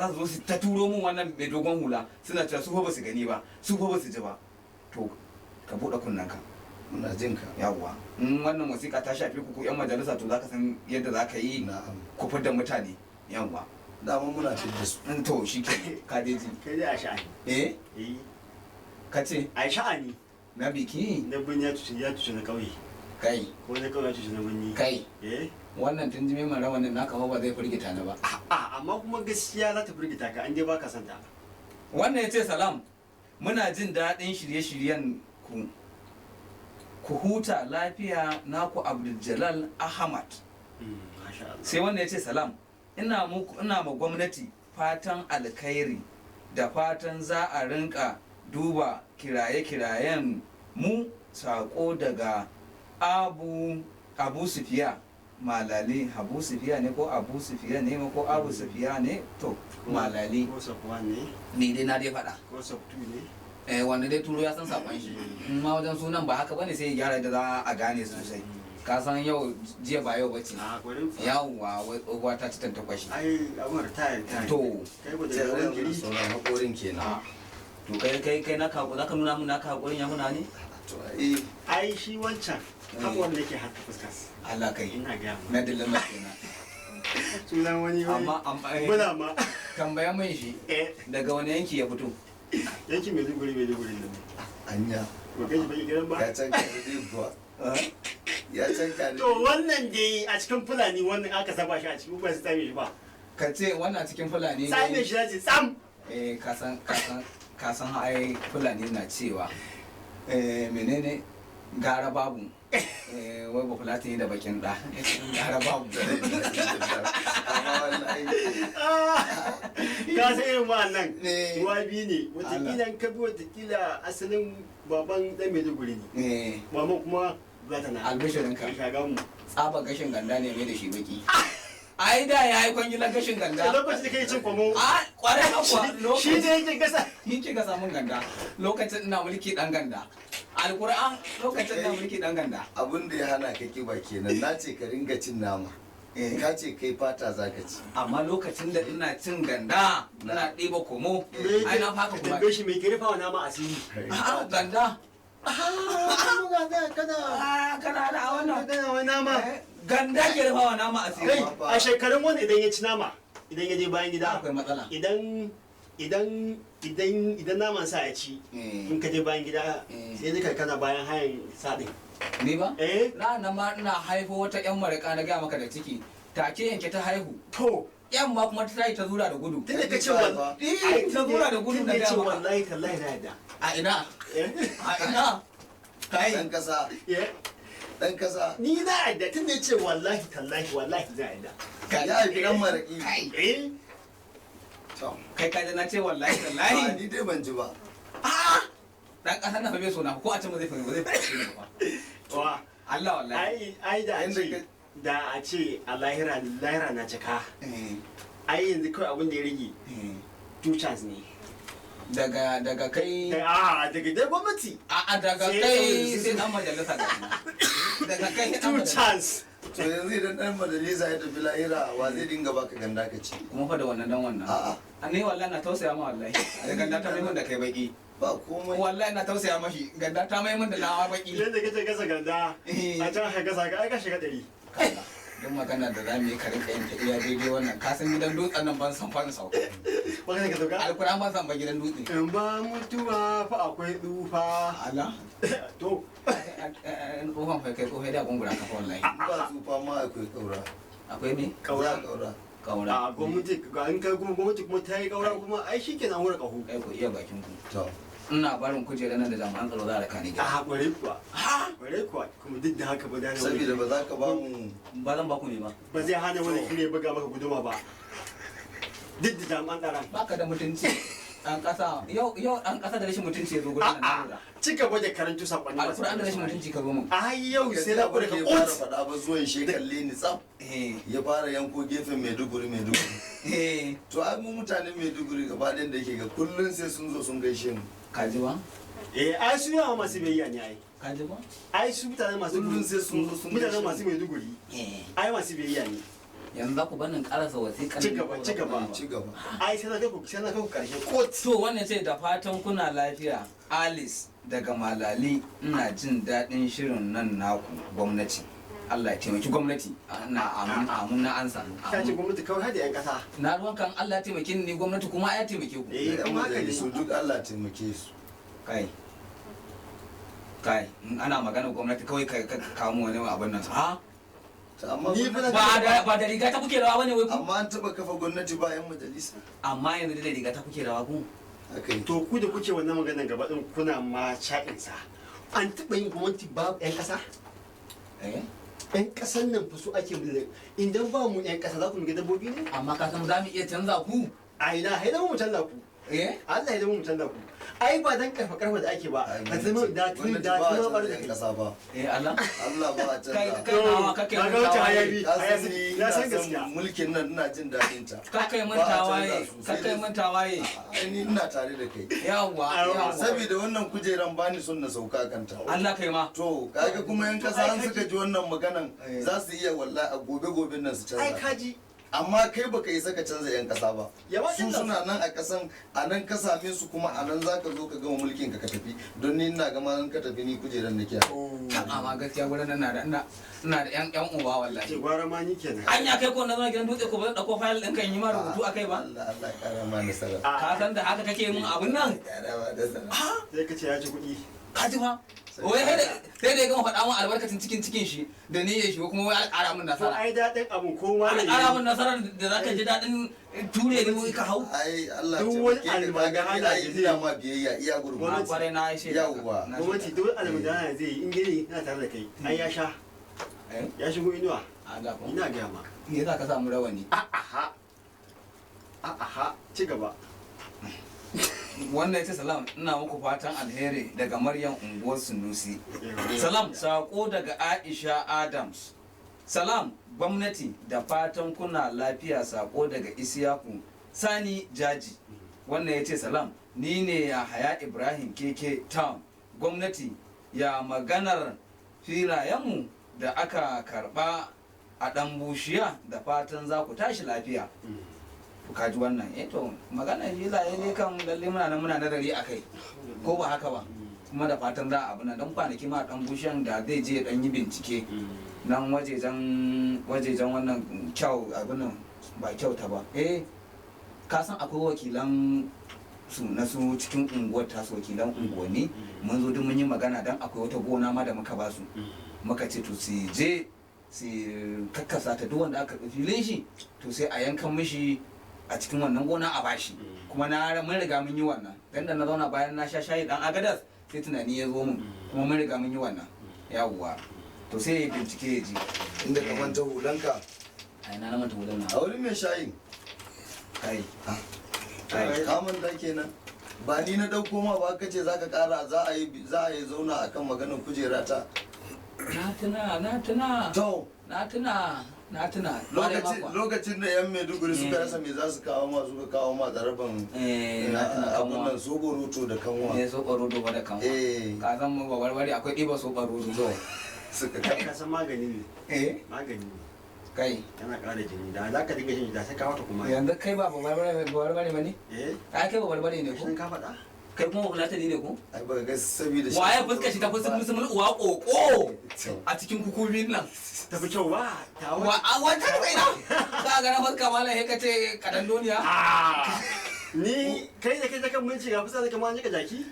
za su zo su ta turo min wannan mai dogon hula suna cewa su fa ba su gani ba su fa ba su ji ba to ka buɗe kunnanka muna jin ka. yawwa in wannan wasiƙa ta shafi ku yan majalisa to zaka san yadda zaka yi ku da mutane yawwa dama muna fitar su. to shi ke kadeji kai dai a sha'ani ka ce a sha'ani na biki na bin ya tuci na kauye kai ko na kauye ya tuci na binni kai wannan tun jime mara wannan naka ba zai firgita ni ba amma kuma gaskiya za ta firgita ka an dai baka santa wannan ya ce salam muna jin daɗin shirye-shiryen ku huta lafiya naku Abdul Ahmad sai wannan ya ce salam ina ma gwamnati fatan alkhairi da fatan za a rinka duba kiraye-kirayen mu sako daga abu sufiya malali abu sufiya ne ko abu sufiya ne ko abu sufiya ne to malali ko safuwa ne ni dai na dai faɗa ko saftu ne wanda dai turo ya san sakon shi in ma wajen sunan ba haka bane sai ya gyara da za a gane sosai ka san yau jiya ba yau bace yawwa wai tsohuwa ta ci tanta kwashi ai amur tayar to kai ba da yawan gari sauran hakorin kenan. to kai na ka zaka nuna mun naka hakurin ya muna ne To ai shi wancan hakurin da ke haka fuskas Allah kai ina ga na dillan kenan sunan wani amma bula ma tambaya mai shi daga wani yanki ya fito yanki Maiduguri nan anya ba kai ba gidan ba ya canka da dai kuwa ya canka da to wannan dai a cikin fulani wannan aka saba shi a cikin ba su tsame shi ba ka ce wannan cikin fulani ne tsame shi zace tsam ka san ai fulani na cewa menene gara babu wai ba fulani da bakin da gara babu ka san irin wannan ruwa biyu ne watakila ka bi watakila asalin baban dan Maiduguri ne mama kuma za ta na albishirinka shagamu tsaba gashin ganda ne mai da shi baki ai da ya yi kwangilan gashin ganda lokacin da kai cin kwamo a kwarai akwa shi ne yake gasa yake gasa mun ganda lokacin ina mulki dan ganda alquran lokacin ina mulki dan ganda abin da ya hana ka kiba kenan na ce ka ringa cin nama ka ce kai fata zaka ci amma lokacin da ina cin ganda ina ɗiba komo ai na faka kuma shi mai kirfa wa nama asiri ganda kana da wannan nama ganda ke rufa wa nama asiri a shekarun wani idan ya ci nama idan ya je bayan gida akwai matsala idan naman sa ya ci in ka je bayan gida sai dai kana bayan hayan sadin ni ba na ma ina haifo wata yan marika na gaya maka da ciki take yanke ta haihu to yan ma kuma ta yi ta zura da gudu tunda ka ce wallahi ta zura da gudu na gaya maka wallahi tallahi na yadda a ina kai dan kasa dan kasa ni na yadda tunda ya ce wallahi tallahi wallahi za yadda ya haifi dan maraki kai kai na ce wallahi tallahi ni dai ban ji ba dan kasa na fa bai so na ko a ce ba zai fahimta ba wa Allah wallahi ai da a ce a lahira na cika ai yanzu kawai abin da ya rage two chance ne daga kai daga dai gwamnati daga kai sai dan majalisa daga kai two chance to yanzu idan dan majalisa ya tafi lahira wa zai dinga baka ganda ka ci kuma fa da wannan dan wannan a ne wallahi na tausaya ma wallahi da ganda ta mai mun da kai baki ba komai wallahi na tausaya mashi ganda ta mai mun da nawa baki yadda kace gasa ganda a can ka gasa ka shiga 100 don magana da za mu yi karin kayan ta iya daidai wannan kasan gidan dutsen nan ban san fara sauka ba ka sauka alkuran ban san ba gidan dutse in ba mutuwa fa akwai tsufa ala to tsufan fa kai tsufai da gungura ka wallahi ba tsufa ma akwai kaura akwai me kaura kaura a gwamnati ga in kai kuma gwamnati kuma ta yi kaura kuma ai shikenan wura kahu kai ko iya bakin ku to ina barin kujera nan da jami'an tsaro za a raka ni gida a kware kuwa kuma duk da haka ba da saboda ba za ka ba mu ba zan ba ku ne ba ba zai hana wani shi ne buga maka guduma ba duk da jami'an tsaron baka da mutunci dan kasa yau dan kasa da rashin mutunci ya zo gurin nan da ci gaba da karantu sakonni alquran da rashin mutunci ka zo mun ai yau sai na kure ka fara faɗa ba zuwan shi kalle ni tsaf ya fara yanko gefen Maiduguri to ai mu mutanen Maiduguri gaba ɗayan da yake ga kullun sai sun zo sun gaishe mu kaji ba ai su yawa masu biyayya ne ai kaji ba ai su mutanen masu kullun sai sun zo sun mutanen masu Maiduguri ai masu biyayya ne yanzu za ku banin karasa wasiƙar ci gaba ai sai na kai ku karshe ko to wannan ce da fatan kuna lafiya Alice daga Malali ina jin daɗin shirin nan naku gwamnati Allah ya taimaki gwamnati na amun na ansa ka ce gwamnati kawai hada yan kasa na ruwan kan Allah ya taimake ni gwamnati kuma ya taimake ku kuma haka ne su duk Allah taimake su kai ana magana gwamnati kawai ka kawo wani abin nan ha ba da riga ta kuke rawa bane wai ku amma an taba kafa gwamnati ba yan majalisa amma yanzu da riga ta kuke rawa ku to ku da kuke wannan maganar gaba din kuna ma sha'in sa an taba yin gwamnati ba yan kasa yan kasan nan fa su ake mulki idan ba mu yan kasa za ku ga dabbobi ne amma ka san za mu iya canza ku a ina haida mu canza ku Allah ya zama mu canza ku ai ba dan karfa da ake ba ka zama da tun ba da kasa ba Allah ba a canza kai nawa kake mun tawaye ya san gaskiya mulkin nan ina jin dadin ta kai mun tawaye ai ni ina tare da kai yawa saboda wannan kujeran bani son na sauka kanta Allah kai ma to kaga kuma yan kasa an suka ji wannan maganan za su iya wallahi a gobe nan su canza ai kaji amma kai baka isa ka canza yan kasa ba su suna nan a kasan a nan ka same su kuma a nan zaka zo ka gama mulkin ka tafi don ni ina gama ka tafi ni kujeran nake amma gaskiya gurin nan ina da yan uba wallahi ce gwara ma ni kenan an ya kai ko na zama gidan dutse ko ba zan dauko file din kan yi ma rubutu akai ba Allah kara ma nasara ka san da haka kake mun abun nan sai ka ce ya ci kuɗi ka ji fa wai sai da ya gama faɗa mun albarkacin cikin shi da ni ya shi kuma wai alƙara mun nasara ai daɗin abun ko ma ne alƙara mun nasara da zaka ji daɗin ture ni ka hau ai Allah duk wani almagana da zai ma biyayya iya gurgu na kware na aishe yawwa gwamnati duk almagana zai yi in gani na tare da kai ai ya sha ya shigo inuwa ina ga ma me yasa ka samu rawani a'a ci gaba wannan ita salam ina muku fatan alheri daga Maryam unguwar Sunusi salam sako daga Aisha Adams salam gwamnati da fatan kuna lafiya sako daga Isiyaku Sani Jaji wannan yace salam ni ne ya Haya Ibrahim KK Town gwamnati ya maganar filayenmu da aka karba a dan bushiya da fatan za ku tashi lafiya kaji wannan to magana filaye ne kan lalle muna nazari akai ko ba haka ba kuma da fatan za a abuna dan kwanaki ma dan bushen da zai je dan yi bincike nan wajejen wannan kyau abunan ba kyauta ba ka san akwai wakilan su na su cikin unguwar tasu wakilan unguwanni mun zo duk mun yi magana dan akwai wata gona ma da muka ba su muka ce to su je su kakkasa ta duk wanda aka filin shi to sai a yankan mishi a cikin wannan gona a bashi kuma mun riga mun yi wannan dan da na zauna bayan na sha shayi dan agadas sai tunani ya zo mun kuma mun riga mun yi wannan yawwa to sai ya bincike ya ji inda ka manta hulanka ai na manta hulan na a wurin mai shayin kai kamun da kenan ba ni na dauko ma ba ka ce zaka kara za a yi zauna akan maganar kujera ta na tuna lokacin da yan Maiduguri suka rasa me za su suka kawo ma tsaraban abunan soboroto da kanwa soboroto ba da kanwa ka san mu barbare akwai ɗiba soboroto suka ka san magani ne magani ne kai yana ƙara jini da za ka dinga jini da sai ka wata kuma yanzu kai ba barbare ba ne kai ba barbare ne ko ka faɗa kai kuma fulata ne ko ai ba ga saboda shi waye fuska shi ta fuska musulmul uwa koko a cikin kukumin nan ta fi kyau ba ta wata kai na ka ga na fuska mallan he kace kadan duniya ni kai da kai ta kan mulki ga fuska da kamar an jika jaki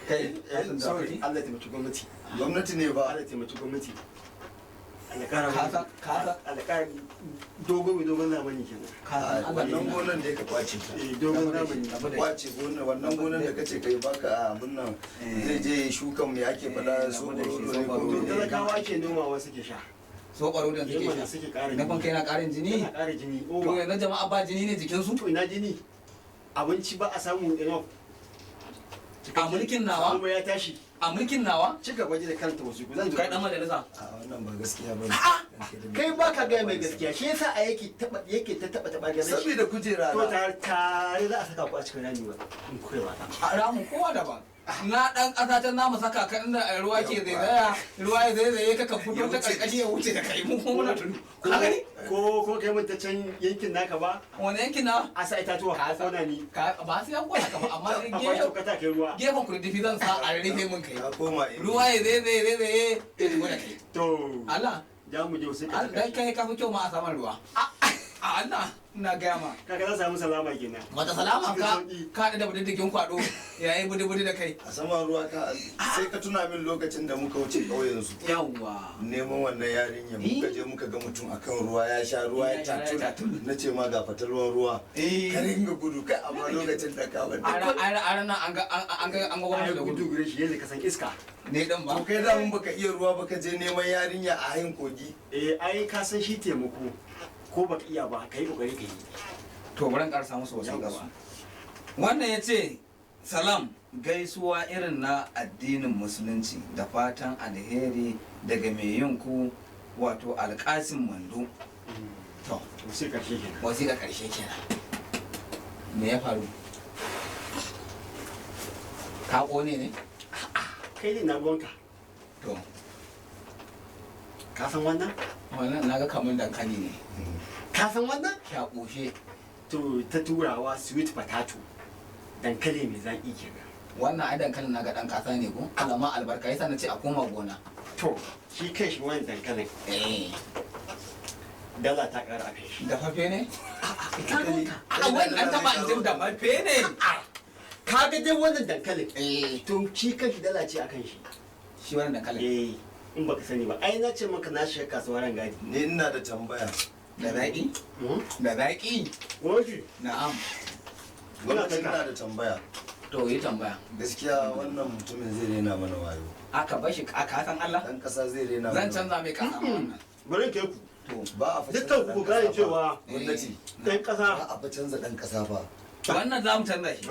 kai sorry Allah ya taimaki gwamnati ne ba Allah ya taimaki gwamnati alƙara dogon zamani kenan wannan gonan da ya ka kwace dogon zamani kwace wannan gonan da kace kai baka abin nan zai je shukan me ake faɗa so to talakawa ke nomawa suke sha so ɓaro da suke sha na fanka yana ƙarin jini to yanzu jama'a ba jini ne jikinsu to ina jini abinci ba a samu enough a mulkin nawa kuma ya tashi a mulkin nawa ci gaba da karanta wasu ku zan kai dan majalisa a wannan ba gaskiya ba kai ba ka ga mai gaskiya shi yasa a yake ta taba ganin saboda kujera to tare za a saka ku a cikin rami ba in kai ba a ramu kowa daban na dan kasa ta namu saka ka inda ruwa ke zaizaya ruwa ya zaizaye ka fito ta karkashi ya wuce da kai mu kuma muna tudu ka gani ko kai mun ta can yankin naka ba wani yankin na a sa itatuwa ka kona ni ba sai an kona ka ba amma gefen kurdifi zan sa a rufe mun kai ruwa ya zaizaye ya tugu da kai to Allah ja mu je sai ka dan kai ka fi kyau ma a saman ruwa a Allah ina gaya ma kaga za samu salama kenan wata salama ka da budurdigin kwado yayi budu da kai a saman ruwa ka sai ka tuna min lokacin da muka wuce ƙauyen su yawwa neman wannan yarinya muka je muka ga mutum akan ruwa ya sha ruwa ya tatu na ce ma ga fatalwan ruwa ka ringa gudu kai amma lokacin da ka bada ara nan an ga gwamnati da gudu gure shi yadda ka san iska ne dan ba to kai da mun baka iya ruwa baka je neman yarinya a hayin kogi ai ka san shi taimako ko baka iya ba kai kokari kai to bari karsa musu wasu gaba wannan yace salam gaisuwa irin na addinin musulunci da fatan alheri daga mai yin ku wato alƙasim mando to wasiƙa ƙarshe kenan me ya faru ka ƙone ne kai ne na gonka to ka san wannan naga kamun dankali ne ka san wannan ya ƙoshe to ta turawa sweet potato dankali mai zaƙi kenan wannan ai dankalin naga dan kasa ne ko alama albarka yasa na ce a koma gona to shi kai shi wannan dankalin dala ta ƙara kai shi da fafe ne a wannan an taba injin da fafe ne ka ga dai wannan dankalin to shi kan shi dala ce akan shi shi wannan dankalin in baka sani ba ai na ce maka na shiga kasuwar gadi ne ina da tambaya da zaƙi da zaƙi wani na'am gwamnati ina da tambaya to yi tambaya gaskiya wannan mutumin zai rena mana wayo aka bashi aka san Allah dan kasa zai rena zan canza mai kasa wannan bari ke ku to ba a fa dukkan ku gane cewa gwamnati dan kasa ba a fa canza dan kasa fa wannan za mu canza shi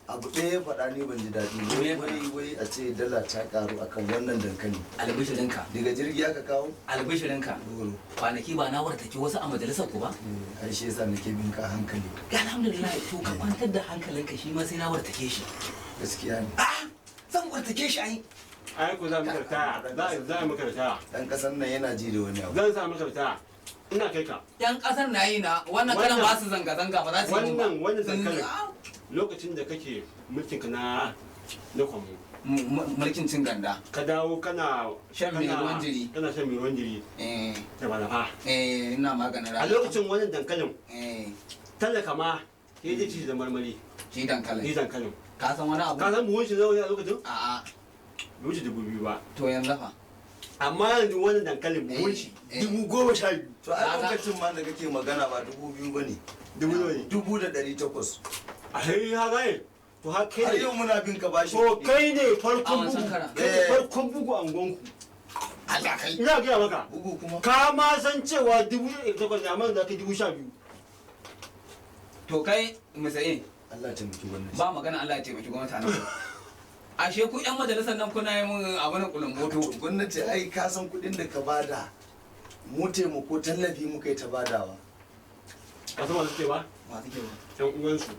abu ɗaya ya faɗa ni ban ji daɗi wai a ce dala ta karu akan wannan dankali albishirinka daga jirgi aka kawo albishirinka kwanaki ba na wartake wasu a majalisar ku ba ai shi yasa nake bin ka hankali alhamdulillah to ka kwantar da hankalinka shi ma sai na wartake shi gaskiya ne zan wartake shi ai ku za mu karta za mu karta dan kasan nan yana ji da wani abu zan sa mu karta ina kai ka yan kasar na yi na wannan kalan ba su zanga-zanga ba za su yi wannan dankalin lokacin da kake mulkin ka na kwamu mulkin cin ganda ka dawo kana shan mai ruwan jiri kana shan mai ruwan jiri da balafa ina maganin a lokacin wannan dankalin talaka ma ya je ci da marmari shi dankalin ka san wani abu ka san buhun shi zai a lokacin a'a bai wuce 2,000 ba to yanzu fa amma yanzu wannan dankalin buhun shi 12,000 to a lokacin ma da kake magana ba 2,000 ba ne 2,800 a sai ha gane to ha kai har yau muna bin ka bashi to kai ne farkon bugu a ungonku Allah kai ina gaya maka bugu kuma ka ma san cewa 8,000 ne amma da kai 12,000 to kai misali Allah ya taimaki gwamnati ba magana Allah ya taimaki gwamnati nan ashe ku yan majalisar nan kuna yi mun abu na kulumboto gwamnati ai ka san kuɗin da ka bada mu taimako tallafi muka yi ta badawa ka san wanda suke ba masu kyau yan uwansu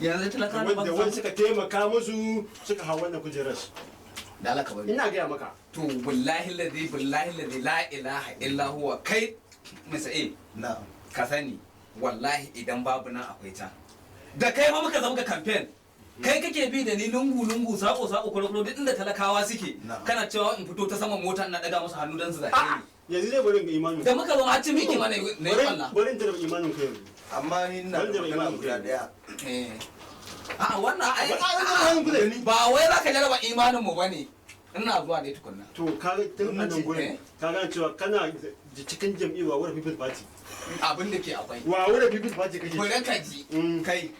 yanzu talaka da wanda wani suka taimaka musu suka hau wannan kujerar da Allah ka bari ina gaya maka to billahi ladhi la ilaha illa huwa kai misali na'am ka sani wallahi idan babu nan akwai ta da kai ma muka zama ga campaign kai kake bi da ni lungu sako kwalo duk inda talakawa suke kana cewa in fito ta saman mota ina daga musu hannu dan su zaɓe ni yanzu zai bari ga imanin da muka zama hacci miki mana ne Allah bari da imanin ka yanzu amma ni ina da magana guda daya a wannan ai ba wai zaka jarraba imanin mu bane ina zuwa dai tukunna to ka ga tun nan gurin ka ga cewa kana cikin jam'iyyar wawar people party abin da ke akwai wawar people party kake gurin kaji kai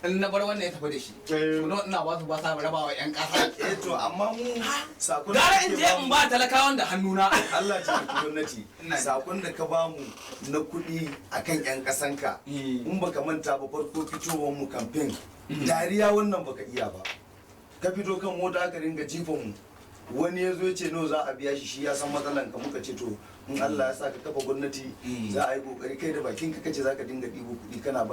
in na bar wannan ya tafi da shi kuno ina ba su ba sa raba wa yan kasa to amma mu sakon gara in je in ba talakawan da hannuna Allah ya taimaki gwamnati sakon da ka bamu na kuɗi akan yan kasanka in baka manta ba farko fitowar mu campaign dariya wannan baka iya ba ka fito kan mota aka ringa jifan mu wani ya zo ce no za a biya shi ya san matsalan ka muka ce to in Allah ya sa ka kafa gwamnati za a yi kokari kai da bakin ka kace zaka dinga ɗibo kuɗi kana ba